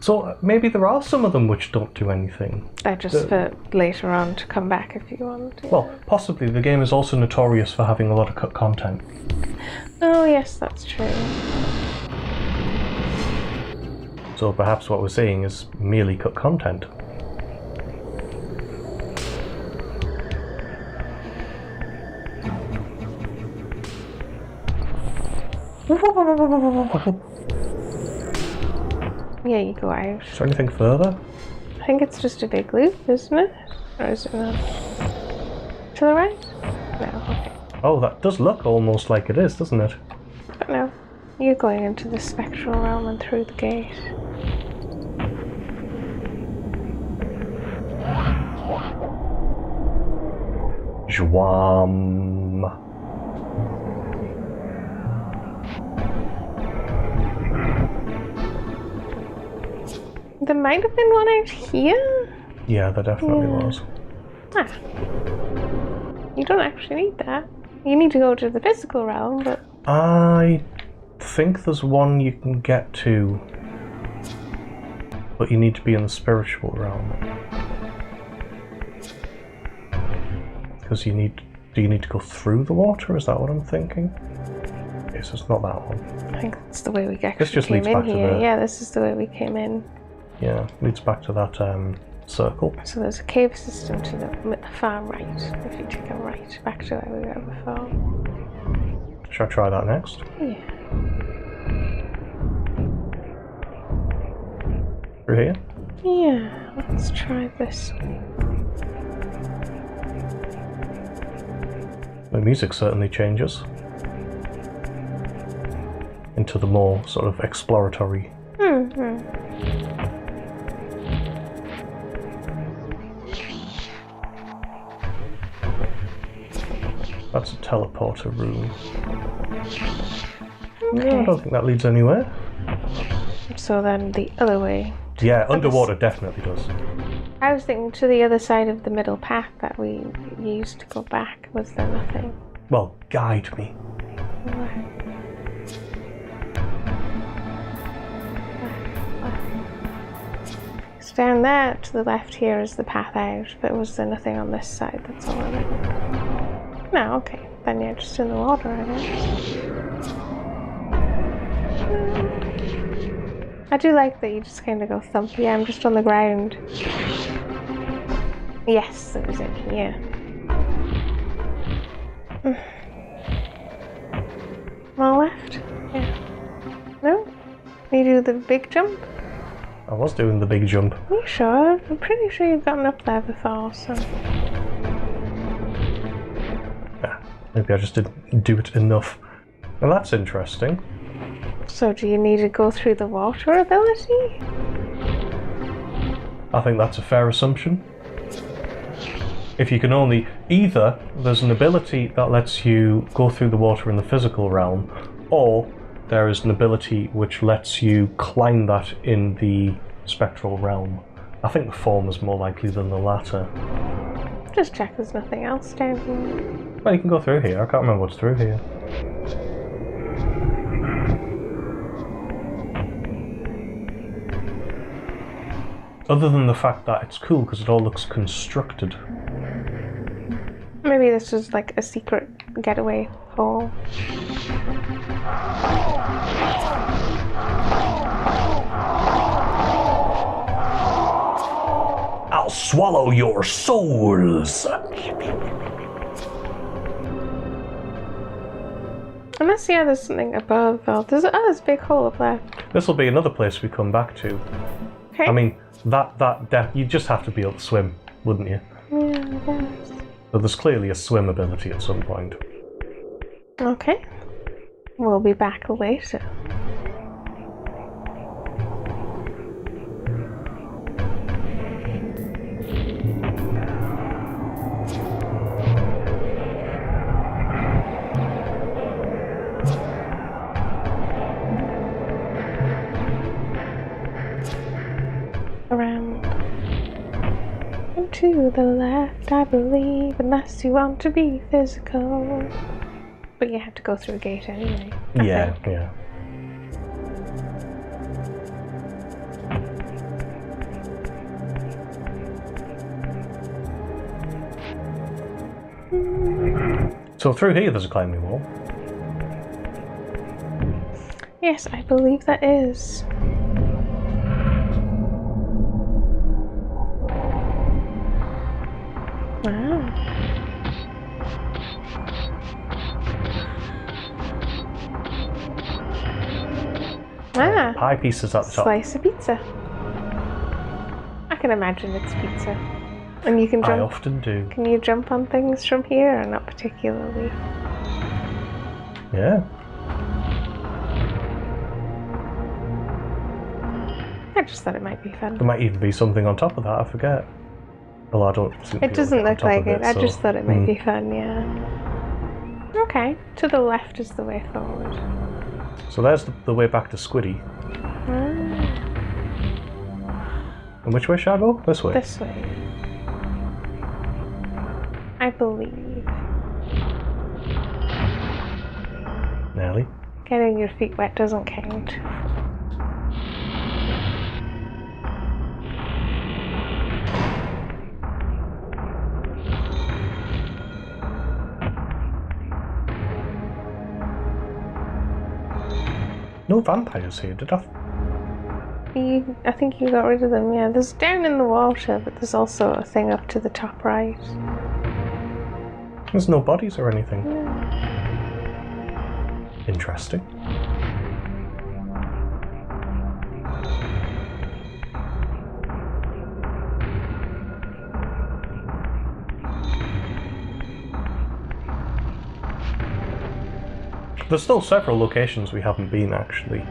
So maybe there are some of them which don't do anything. They're just for later on to come back if you want to. Well, possibly. The game is also notorious for having a lot of cut content. Oh yes, that's true. So perhaps what we're seeing is merely cut content. Yeah, you go out. Is there anything further? I think it's just a big loop, isn't it? Or is it not? To the right? No, okay. Oh, that does look almost like it is, doesn't it? But no, you're going into the spectral realm and through the gate. Jwam. There might have been one out here. Yeah, there definitely was. Ah. You don't actually need that. You need to go to the physical realm, but... I think there's one you can get to, but you need to be in the spiritual realm. Because do you need to go through the water? Is that what I'm thinking? Yes, it's not that one. I think that's the way we actually This just came leads in back to here. the... Yeah, this is the way we came in. Yeah, leads back to that circle. So there's a cave system to the far right, if you take a right, back to where we were before. Should I try that next? Yeah. Through here? Yeah, let's try this way. The music certainly changes into the more sort of exploratory. That's a teleporter room. Okay. No, I don't think that leads anywhere. So then the other way. Yeah, underwater definitely does. I was thinking to the other side of the middle path that we used to go back. Was there nothing? Well, guide me. It's down there to the left here is the path out, but was there nothing on this side? That's all I meant. No, okay. Then you're just in the water, I guess. I do like that you just kind of go thump. Yeah, I'm just on the ground. Yes, that was it. Yeah. All left? Yeah. No? You do the big jump? I was doing the big jump. Are you sure? I'm pretty sure you've gotten up there before, so... Yeah, maybe I just didn't do it enough. Well, that's interesting. So do you need to go through the water ability? I think that's a fair assumption. If you can only... Either there's an ability that lets you go through the water in the physical realm, or there is an ability which lets you climb that in the spectral realm. I think the former is more likely than the latter. Just check there's nothing else down here. Well, you can go through here. I can't remember what's through here. Other than the fact that it's cool because it all looks constructed. Maybe this is like a secret getaway hole. I'll swallow your souls! Unless, yeah, there's something above. Oh, there's a big hole up there. This will be another place we come back to. Okay. I mean, you'd just have to be able to swim, wouldn't you? Yeah, I guess. But there's clearly a swim ability at some point. Okay. We'll be back later. Around and to the left, I believe, unless you want to be physical. But you have to go through a gate anyway. I think. Yeah. So through here there's a climbing wall. Yes, I believe that is. Wow. Ah, Pie pieces at the top. slice of pizza. I can imagine it's pizza. And you can jump. I often do. Can you jump on things from here, or not particularly? Yeah. I just thought it might be fun. There might even be something on top of that, I forget. Well, I don't seem to It doesn't look like it. I so. just thought it might be fun, yeah. Okay, to the left is the way forward. So there's the way back to Squiddy. And which way shall I go? This way? This way. I believe. Nearly. Getting your feet wet doesn't count. No vampires here, did I? I think you got rid of them, yeah. There's down in the water, but there's also a thing up to the top right. There's no bodies or anything. Yeah. Interesting. There's still several locations we haven't been, actually.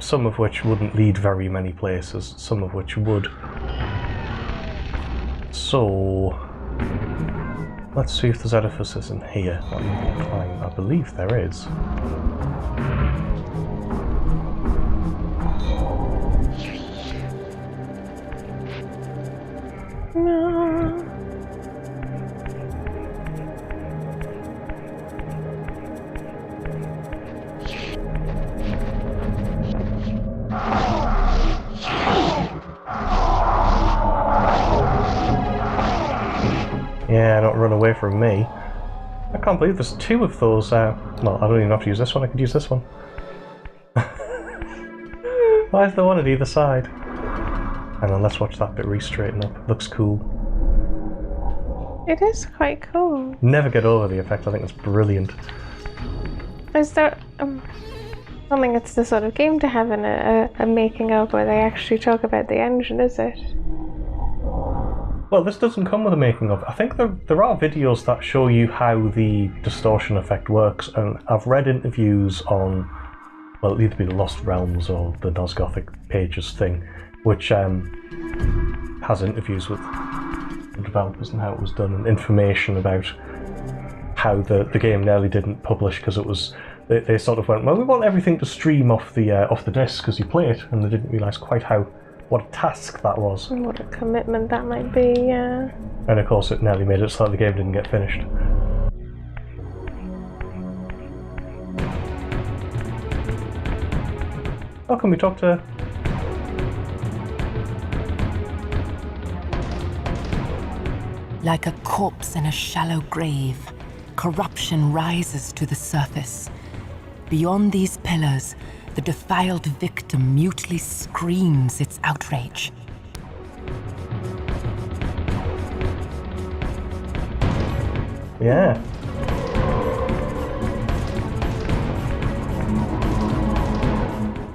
Some of which wouldn't lead very many places, some of which would. So, let's see if there's edifices in here that we can climb. I believe there is. No. Yeah, don't run away from me. I can't believe there's two of those. Well, I don't even have to use this one, I could use this one. Why is there one at either side? Hang on, let's watch that bit re-straighten up. Looks cool. It is quite cool. Never get over the effect, I think it's brilliant. Is there... I don't think it's the sort of game to have in a making of where they actually talk about the engine, is it? Well, this doesn't come with a making of. I think there are videos that show you how the distortion effect works, and I've read interviews on, well, it'll either be the Lost Realms or the Nosgoth pages thing, which has interviews with the developers and how it was done, and information about how the game nearly didn't publish because it was they sort of went, well, we want everything to stream off the disc as you play it, and they didn't realise quite what a task that was. And what a commitment that might be, yeah. And of course it nearly made it so that the game didn't get finished. Oh, can we talk to... Like a corpse in a shallow grave, corruption rises to the surface. Beyond these pillars, the defiled victim mutely screams its outrage. Yeah.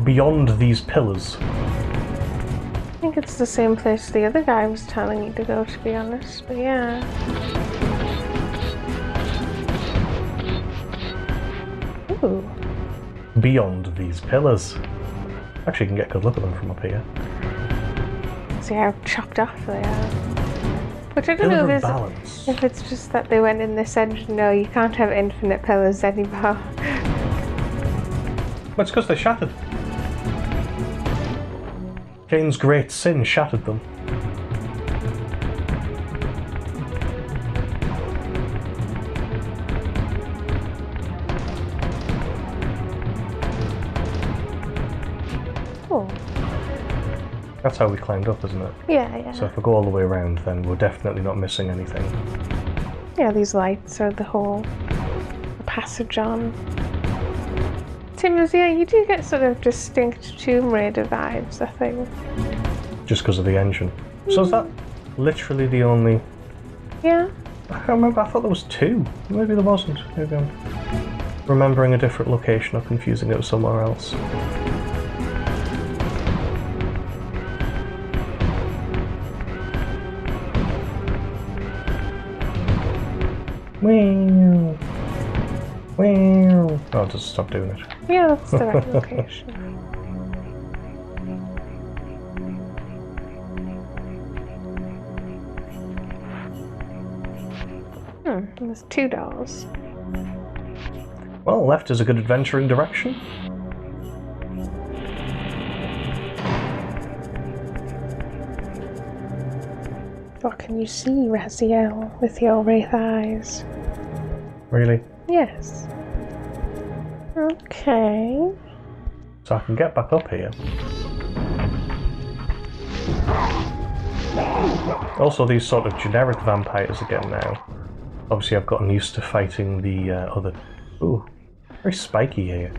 Beyond these pillars. I think it's the same place the other guy was telling you to go, to be honest, but yeah. Ooh. Beyond these pillars. Actually, you can get a good look at them from up here. See how chopped off they are. Which I don't know if it's just that they went in this engine, no, you can't have infinite pillars anymore. But it's because they shattered. Kain's great sin shattered them. Cool. That's how we climbed up, isn't it? Yeah, yeah. So if we go all the way around, then we're definitely not missing anything. Yeah, these lights are the whole passage on. Timmons, yeah, you do get sort of distinct Tomb Raider vibes, I think. Just because of the engine. So is that literally the only... Yeah. I can't remember, I thought there was two. Maybe there wasn't. Maybe I'm remembering a different location or confusing it with somewhere else. Wow. Wow. Oh, just stop doing it. Yeah, that's the right location. There's two doors. Well, left is a good adventuring direction. What can you see, Raziel, with your wraith eyes? Really? Yes. Okay. So I can get back up here. Also, these sort of generic vampires again now. Obviously, I've gotten used to fighting the other... Ooh, very spiky here.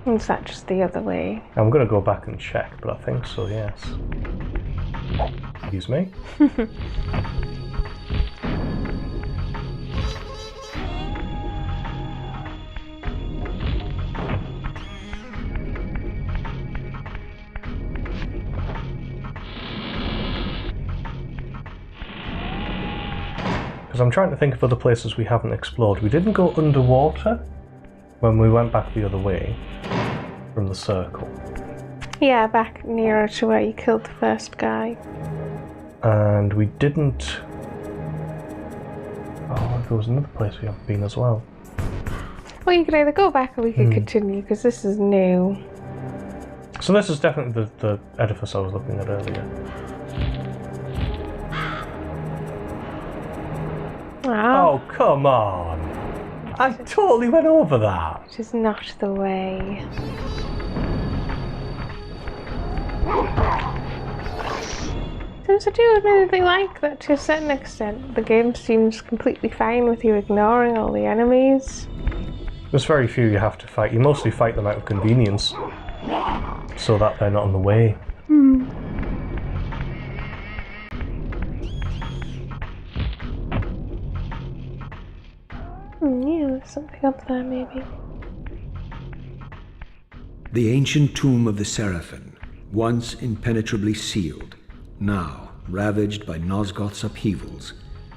Is that just the other way? I'm going to go back and check, but I think so, yes. Excuse me. Because I'm trying to think of other places we haven't explored. We didn't go underwater when we went back the other way from the circle. Yeah, back nearer to where you killed the first guy. And we didn't... Oh, there was another place we haven't been as well. Well, you could either go back or we could continue, because this is new. So this is definitely the edifice I was looking at earlier. Wow. Oh, come on! I totally went over that! It is not the way. Since I do admittedly like that to a certain extent, the game seems completely fine with you ignoring all the enemies. There's very few you have to fight. You mostly fight them out of convenience, so that they're not in the way. Yeah, there's something up there maybe. The ancient tomb of the Seraphin, once impenetrably sealed, now ravaged by Nosgoth's upheavals,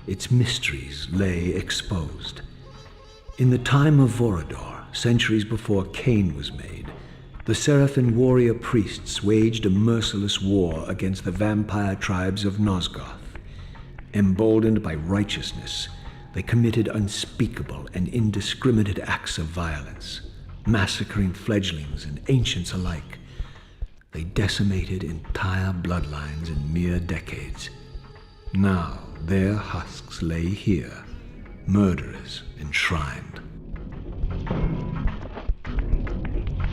its mysteries lay exposed. In the time of Vorador, centuries before Kain was made, the Seraphin warrior priests waged a merciless war against the vampire tribes of Nosgoth. Emboldened by righteousness, they committed unspeakable and indiscriminate acts of violence, massacring fledglings and ancients alike. They decimated entire bloodlines in mere decades. Now their husks lay here, murderers enshrined.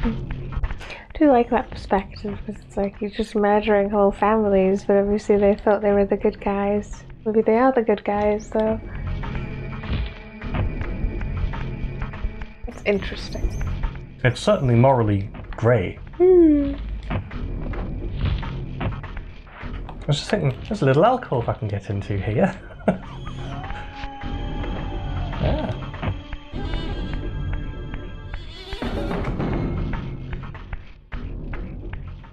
I do like that perspective, because it's like you're just murdering whole families, but obviously they thought they were the good guys. Maybe they are the good guys, though. It's interesting. It's certainly morally grey. I was just thinking, there's a little alcove I can get into here. Yeah.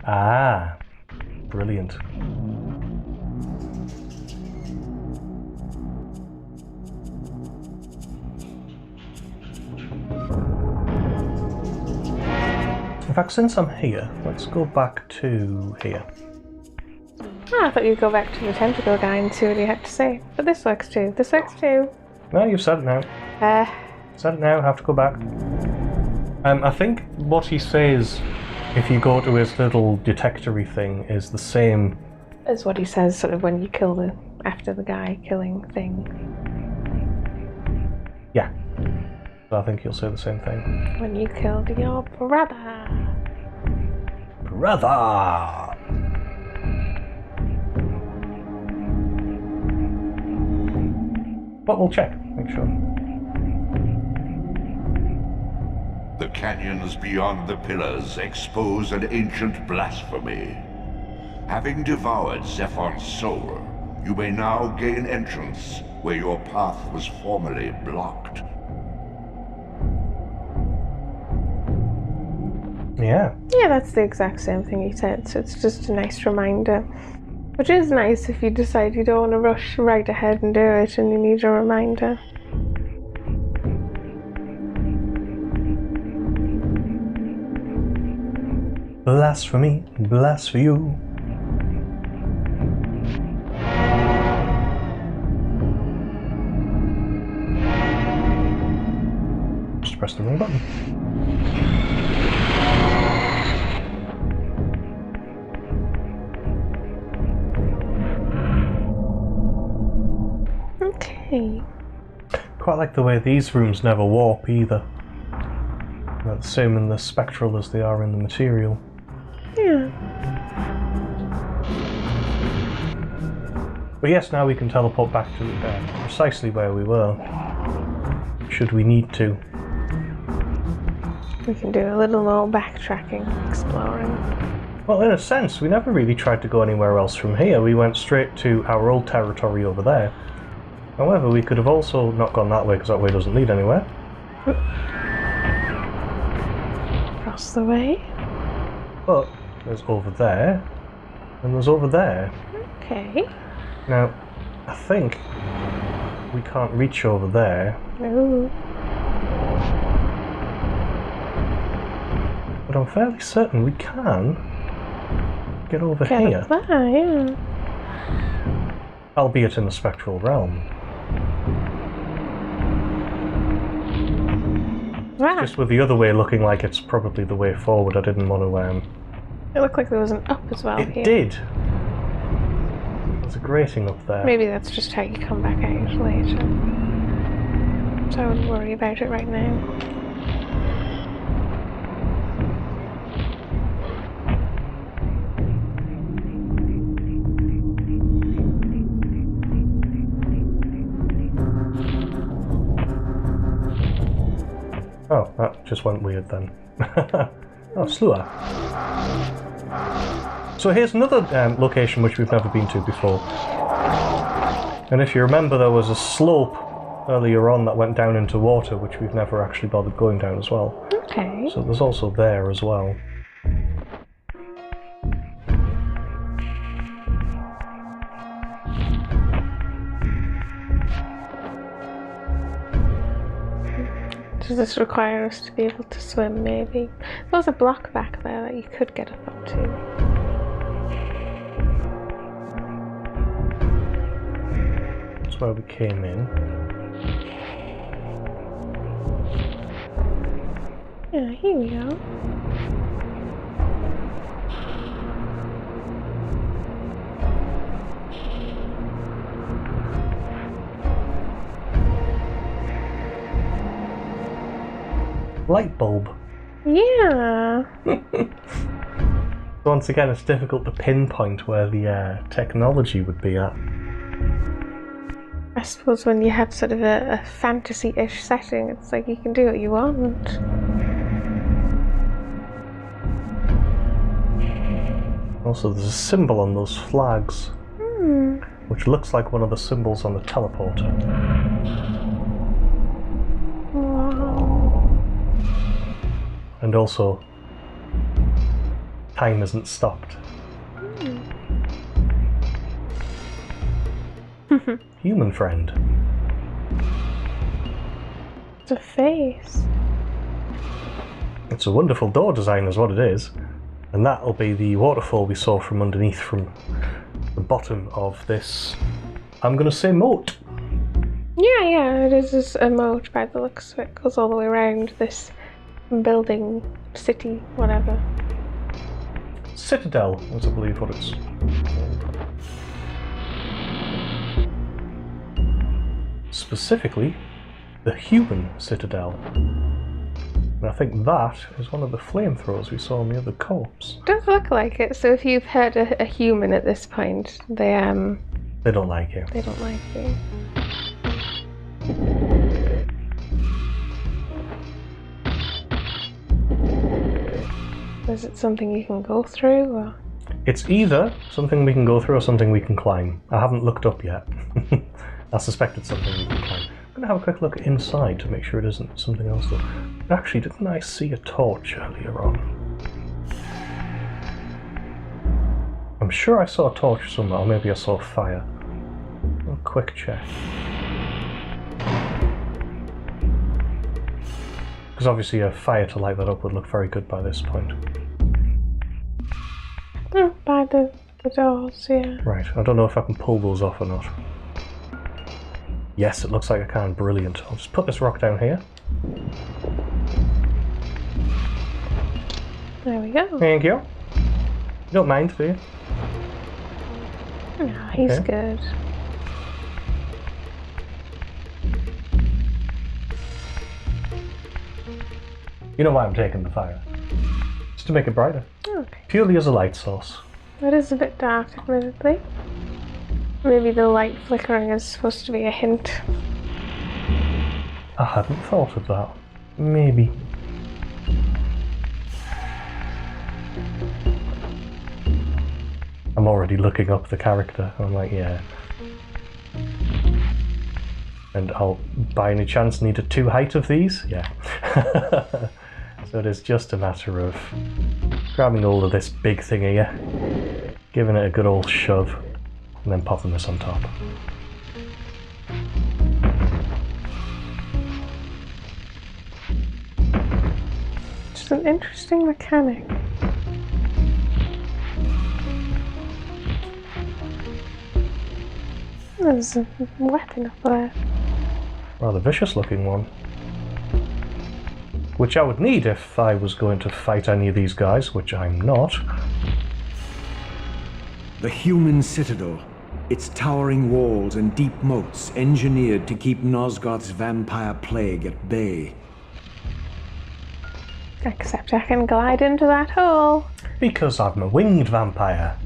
Ah, brilliant. In fact, since I'm here, let's go back to here. Oh, I thought you'd go back to the tentacle guy and see what he had to say. But this works too. This works too. No, you've said it now. Said it now, have to go back. I think what he says, if you go to his little detectory thing, is the same as what he says sort of when you kill the after the guy killing thing. Yeah. So I think you'll say the same thing. When you killed your brother. Brother! But we'll check, make sure. The canyons beyond the pillars expose an ancient blasphemy. Having devoured Zephon's soul, you may now gain entrance where your path was formerly blocked. Yeah. Yeah, that's the exact same thing he said, so it's just a nice reminder. Which is nice if you decide you don't want to rush right ahead and do it and you need a reminder. Blasphemy, blast for you. Just press the wrong button. Okay. Quite like the way these rooms never warp either. They're the same in the spectral as they are in the material. Yeah. But yes, now we can teleport back to precisely where we were, should we need to. We can do a little more backtracking, exploring. Well, in a sense, we never really tried to go anywhere else from here. We went straight to our old territory over there. However, we could have also not gone that way, because that way doesn't lead anywhere. Across the way. But there's over there, and there's over there. Okay. Now, I think we can't reach over there, Ooh. but I'm fairly certain we can get over Get here, up there, yeah. albeit in the spectral realm. Wow. Just with the other way looking like it's probably the way forward, I didn't want to... It looked like there was an up as well It here. did! There's a grating up there. Maybe that's just how you come back out later. So I wouldn't worry about it right now. Oh, that just went weird then. Oh, Slua. So here's another location which we've never been to before. And if you remember, there was a slope earlier on that went down into water, which we've never actually bothered going down as well. Okay. So there's also there as well. Does this require us to be able to swim, maybe? There was a block back there that you could get up to. That's where we came in. Yeah, here we go. Light bulb. Yeah. Once again, it's difficult to pinpoint where the technology would be at. I suppose when you have sort of a fantasy-ish setting, it's like you can do what you want. Also, there's a symbol on those flags, which looks like one of the symbols on the teleporter. Wow. And also, time isn't stopped. Human friend. It's a face. It's a wonderful door design is what it is. And that'll be the waterfall we saw from underneath, from the bottom of this, I'm going to say, moat. Yeah, it is just a moat by the looks of it. It goes all the way around this building, city, whatever. Citadel is, I believe, what it's called. specifically the Human Citadel. And I think that is one of the flamethrowers we saw on the other corpse. Does look like it. So if you've hurt a human at this point, they don't like you. They don't like you. Is it something you can go through, or? It's either something we can go through or something we can climb. I haven't looked up yet. I suspect it's something we can climb. I'm going to have a quick look inside to make sure it isn't something else though. Actually, didn't I see a torch earlier on? I'm sure I saw a torch somewhere, or maybe I saw fire. A quick check. Because obviously a fire to light that up would look very good by this point. By the doors, yeah. Right, I don't know if I can pull those off or not. Yes, it looks like I can. Brilliant. I'll just put this rock down here. There we go. Thank you. You don't mind, do you? No, he's good. You know why I'm taking the fire? Just to make it brighter. Okay. Purely as a light source. It is a bit dark, admittedly. Maybe the light flickering is supposed to be a hint. I hadn't thought of that. Maybe. I'm already looking up the character. I'm like, yeah. And I'll, by any chance, need a 2 height of these? Yeah. So it is just a matter of grabbing hold of this big thing here, giving it a good old shove, and then popping this on top. Just an interesting mechanic. There's a weapon up there. Rather vicious looking one. Which I would need if I was going to fight any of these guys, which I'm not. The Human Citadel. Its towering walls and deep moats engineered to keep Nosgoth's vampire plague at bay. Except I can glide into that hole. Because I'm a winged vampire.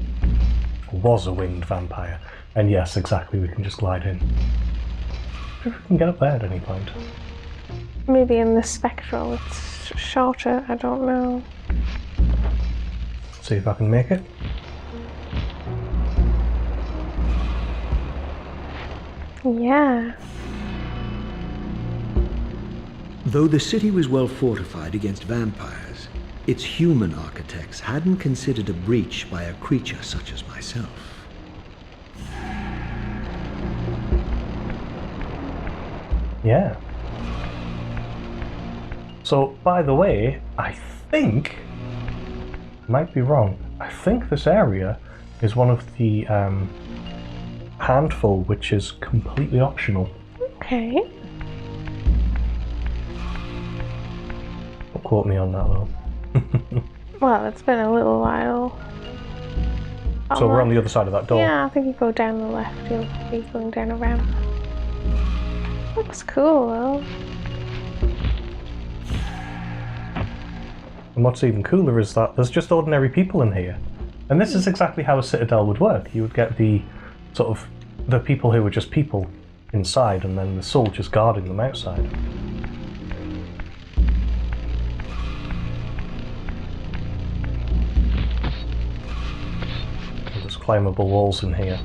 Was a winged vampire. And yes, exactly, we can just glide in. If we can get up there at any point. Maybe in the spectral it's shorter, I don't know. See if I can make it. Yeah. Though the city was well fortified against vampires, its human architects hadn't considered a breach by a creature such as myself. Yeah. So, by the way, I think, might be wrong, I think this area is one of the handful which is completely optional. Okay. Don't quote me on that though. Well, it's been a little while. So we're on the other side of that door. Yeah, I think you go down the left, you'll be going down a ramp. Looks cool though. And what's even cooler is that there's just ordinary people in here. And this is exactly how a citadel would work. You would get the sort of the people who were just people inside and then the soldiers guarding them outside. And there's climbable walls in here.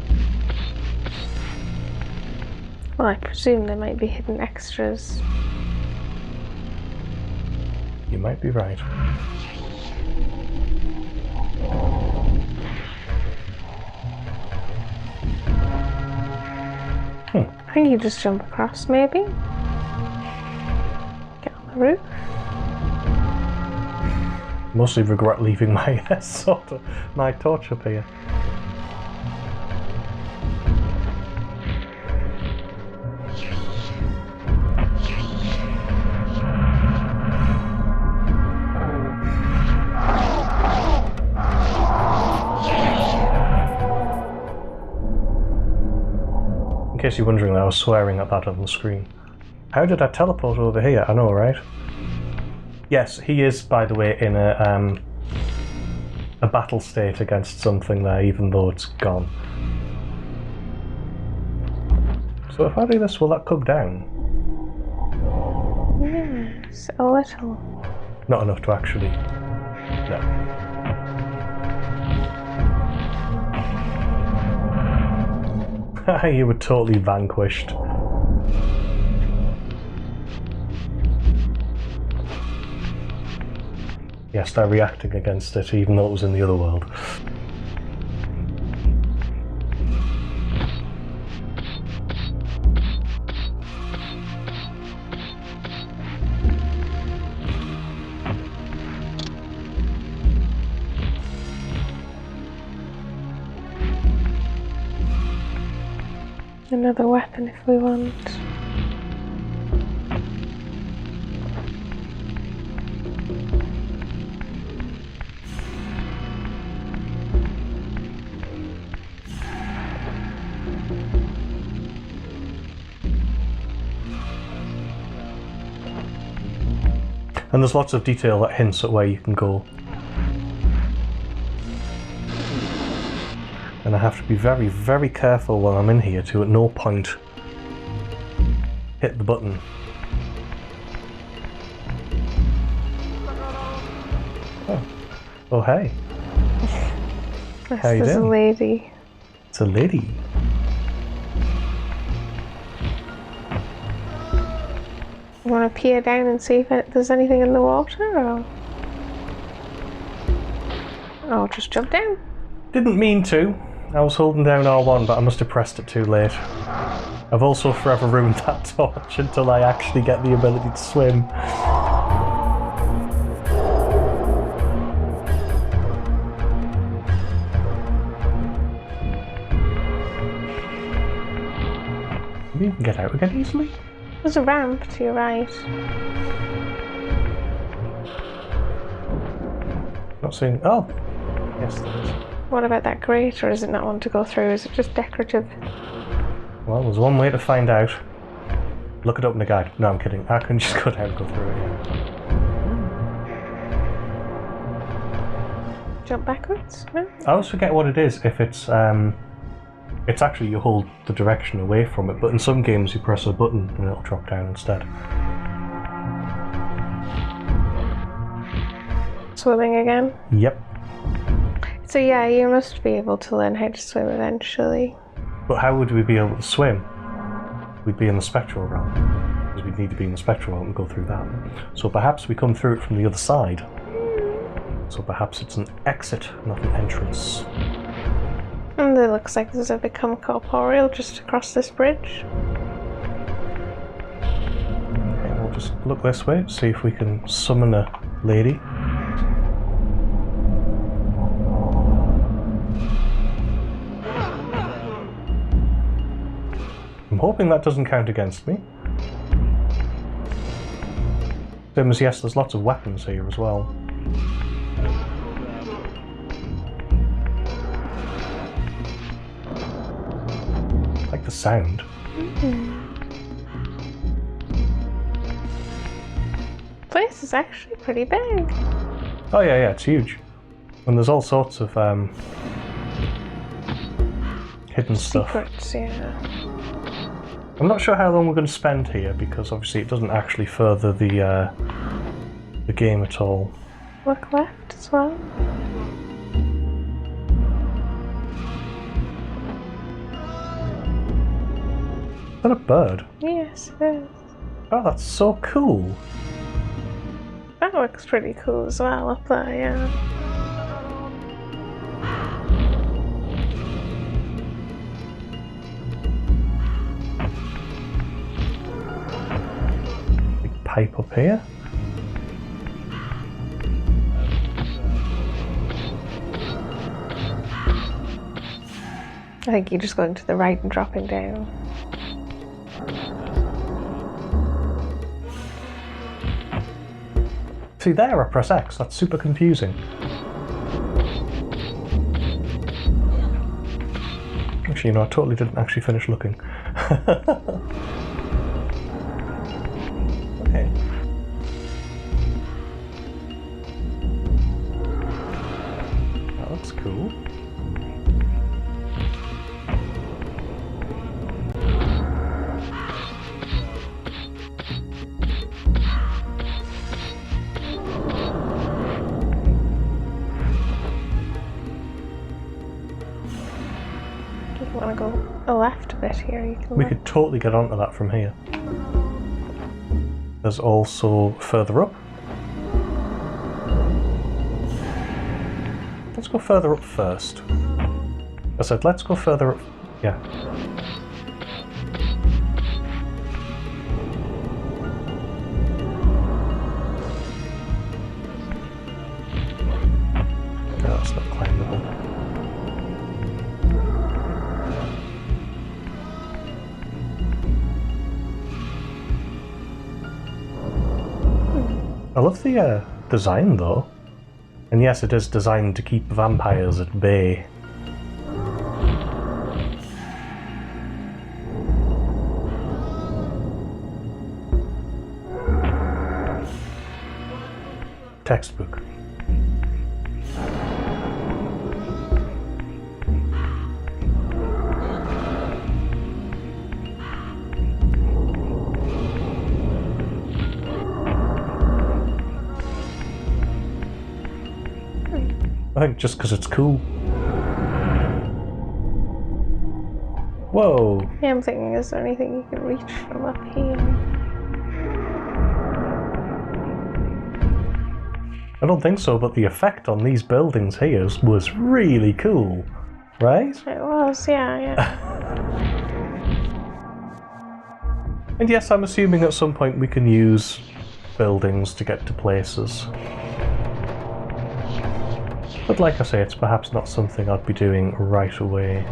Well, I presume there might be hidden extras. You might be right. I think you just jump across, maybe? Get on the roof? Mostly regret leaving my my torch up here. case you're wondering, I was swearing at that on the screen. How did I teleport over here? I know, right? Yes, he is, by the way, in a battle state against something there, even though it's gone. So if I do this, will that come down? Yes, a little. Not enough to actually... No. You were totally vanquished. Yes, they're reacting against it, even though it was in the other world. Another weapon if we want. And there's lots of detail that hints at where you can go. And I have to be very, very careful while I'm in here to at no point hit the button. Oh hey. Yes, How you there's doing? a lady. It's a lady. You want to peer down and see if there's anything in the water, or? Oh, just jump down. Didn't mean to. I was holding down R1, but I must have pressed it too late. I've also forever ruined that torch until I actually get the ability to swim. Maybe you can get out again easily? There's a ramp to your right. Not seeing... Oh! Yes, there is. What about that grate, or is it not one to go through? Is it just decorative? Well, there's one way to find out. Look it up in the guide. No, I'm kidding. I can just go down and go through it, yeah. Jump backwards? No? I always forget what it is if it's actually you hold the direction away from it, but in some games you press a button and it'll drop down instead. Swimming again? Yep. So yeah, you must be able to learn how to swim eventually. But how would we be able to swim? We'd be in the spectral realm. Because we'd need to be in the spectral realm and go through that. So perhaps we come through it from the other side. So perhaps it's an exit, not an entrance. And it looks like there's a become corporeal just across this bridge. Okay, we'll just look this way, see if we can summon a lady. I'm hoping that doesn't count against me. Same as yes, there's lots of weapons here as well. I like the sound. Place is actually pretty big. Oh yeah, it's huge. And there's all sorts of hidden stuff. Secrets, yeah. I'm not sure how long we're going to spend here because obviously it doesn't actually further the game at all. Look left as well. Is that a bird? Yes, it is. Oh, that's so cool. That looks pretty cool as well up there, yeah. Big pipe up here. I think you're just going to the right and dropping down. See there, I press X. That's super confusing. Actually, no, I totally didn't actually finish looking. Okay. That looks cool. If you want to go left a bit here, you can. We could totally get onto that from here. There's also further up. Let's go further up first. I said let's go further up. Yeah. No, that's not climbable. I love the design though. And yes, it is designed to keep vampires at bay. Textbook. I think just because it's cool. Whoa! Yeah, I'm thinking, is there anything you can reach from up here? I don't think so, but the effect on these buildings here was really cool, right? It was, yeah. And yes, I'm assuming at some point we can use buildings to get to places. But like I say, it's perhaps not something I'd be doing right away.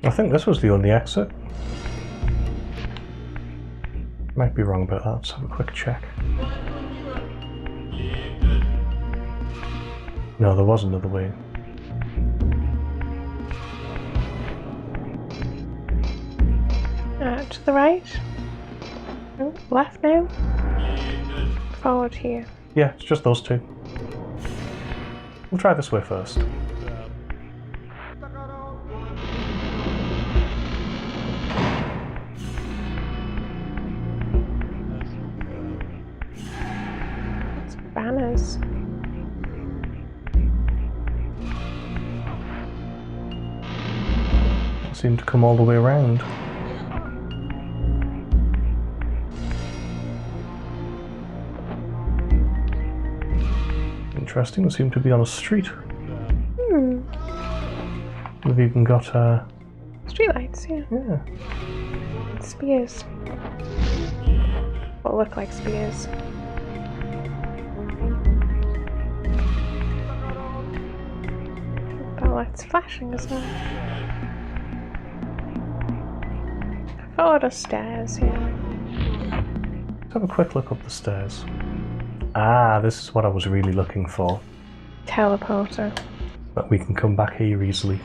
I think this was the only exit. Might be wrong about that, let's have a quick check. No, there was another way. To the right? Oh, left now? Forward here. Yeah, it's just those two. We'll try this way first. It's banners. Seem to come all the way around. Interesting, we seem to be on a street. We've even got Streetlights, yeah. yeah. Spears. What look like spears. That light's flashing as well. Forward stairs, yeah. Let's have a quick look up the stairs. Ah, this is what I was really looking for. Teleporter. That we can come back here easily.